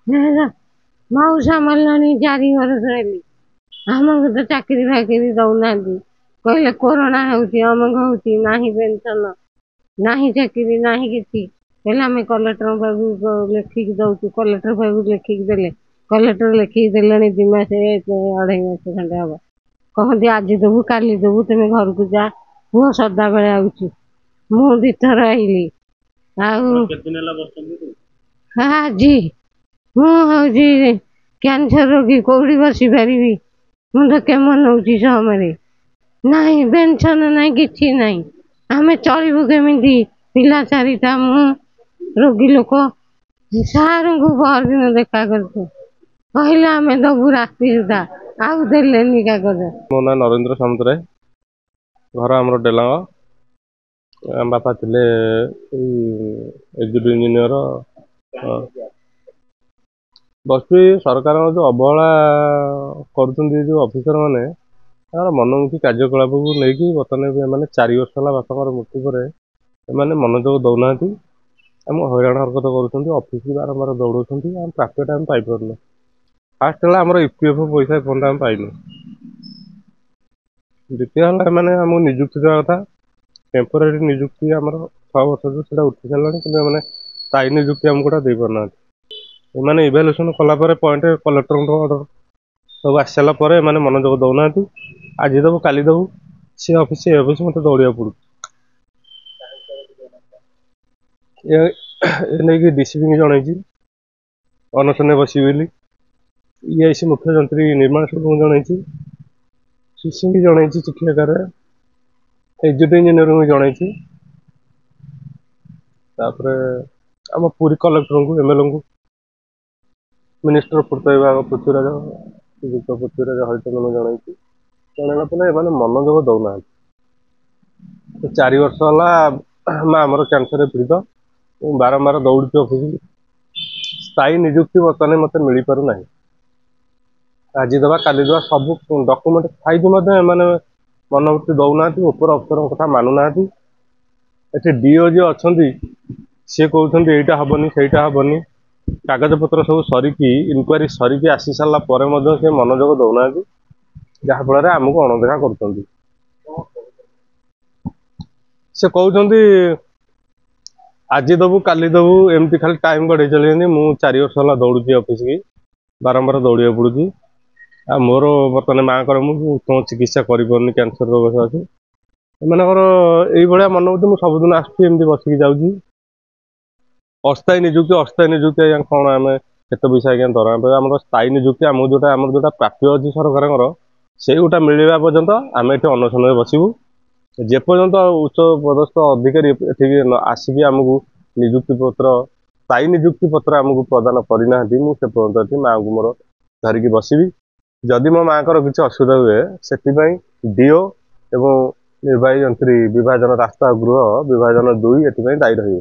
मऊसा मल्लानी 4 वर्ष हेली आमको तो चाकरी फाकरी दौना कहले कोरोना होती अमक होती नाही पेंशन नाही चाकरी नाही किसी कहले आम कलेक्टर पाक लिखिक दौचु कलेक्टर पाक लिखिक देले कलेक्टर लिखिक देले 2 मास 2.5 मास खंडे हम कहते आज देवु काली देवु तुम घर को जा पुह सदा बेले आउची मु 2 थर आईली आज मुझे कैंसर रोगी कौड़ी बसी पारि मुझे केम नौ समय नहीं पेंशन ना कि नहीं आम चलू केमी पिला 4टा मु रोगी लोक सार को पर दिन देखा कर कहले आम दबू राति सुधा आउ देलेनी कागज। मो ना नरेंद्र सामंतराय घर आम डेलांग आम बापा थे एग्जीक्यूटिव इंजीनियर बस सरकार जो अवहेला कर ऑफिसर मैंने मनमुखी कार्यकलाप को लेकिन बर्तमान मैंने 4 वर्ष है बापा मृत्यु पर मनोजोग दौना आम हईराण हरकत कर ऑफिस की बारंबार दौड़ प्राप्य आम पाइपार फास्ट है आम ईपीएफ पैसा एपर्यंत आम पाइनु द्वितीय है मैंने आमको निजुक्ति देवा कथा टेम्पोरारी निजुक्ति आम 6 वर्ष जो उठी सारा कि स्थायी निजुक्ति आमको दे पारना मैंने इभ्यालुएसन कलापर पॉइंट कलेक्टर ऑर्डर सब आस सारापर मैंने मनोजोग दौना आज देव काली देव सी ऑफिस मत दौड़ा पड़ू ये डीसीपी जन अनशन बस ईआईसी मुख्य जंत्री निर्माण को जन सीसी की जन चिठी आकार एग्जीक्यूटिव इंजीनियर को जन आम पूरी कलेक्टर को एमएलए को मिनिस्टर पूर्त विभाग पृथ्वीराज श्रीजुक्त पृथ्वीराज हरिचंदन जनईला पर मनोजोग दौना 4 वर्ष है आमर कैंसर पीड़ित बारंबार दौड़ी ऑफिस स्थायी निजुक्ति बर्तमान मत मिल पारना आज दवा काली दवा सब डॉक्यूमेंट थी मनोवृत्ति दौना ऊपर अफसर कथा मानुना ये डीओ जी अच्छा सी कहते यहाँ हेनी सहीटा हेनी कागज पत्र सब सरिकी इनक्वारी सरिकी आसी सारा पर से मनोजोग दौना जहाँफल आमको अणदेखा कर कहते आज दबू काली दबू एमती खाली टाइम गढ़े चलते मु 4 वर्ष है दौड़ी ऑफिस की बारंबार दौड़ा पड़ू आ मोर बर्तमान माँ मुझे उत्तम चिकित्सा कर कैंसर रोग सकाशे एमकर ये मनोवृत्ति मुझे सबुदिन आसमती बसिकी जाऊँगी अस्थायी निजुक्ति आज्ञा कौन आम केत पैसा आज्ञा दरमा आम स्थायी निजुक्ति आम जो प्राप्य अच्छी सरकार से गोटा मिलवा पर्यंत आम ये अनशन बसबू जेपर्यंत उच्च पदस्थ अधिकारी ये आसिक आमको निजुक्ति पत्र स्थायी निजुक्ति पत्र आमको प्रदान करना मुझे पर्यंत माँ को मोर धरिकी बसबी जदि मो माँ किसी असुविधा हुए से डीओ एवं निर्वाही जंत्री विभाजन रास्ता गृह विभाजन 2 ये दायी रही।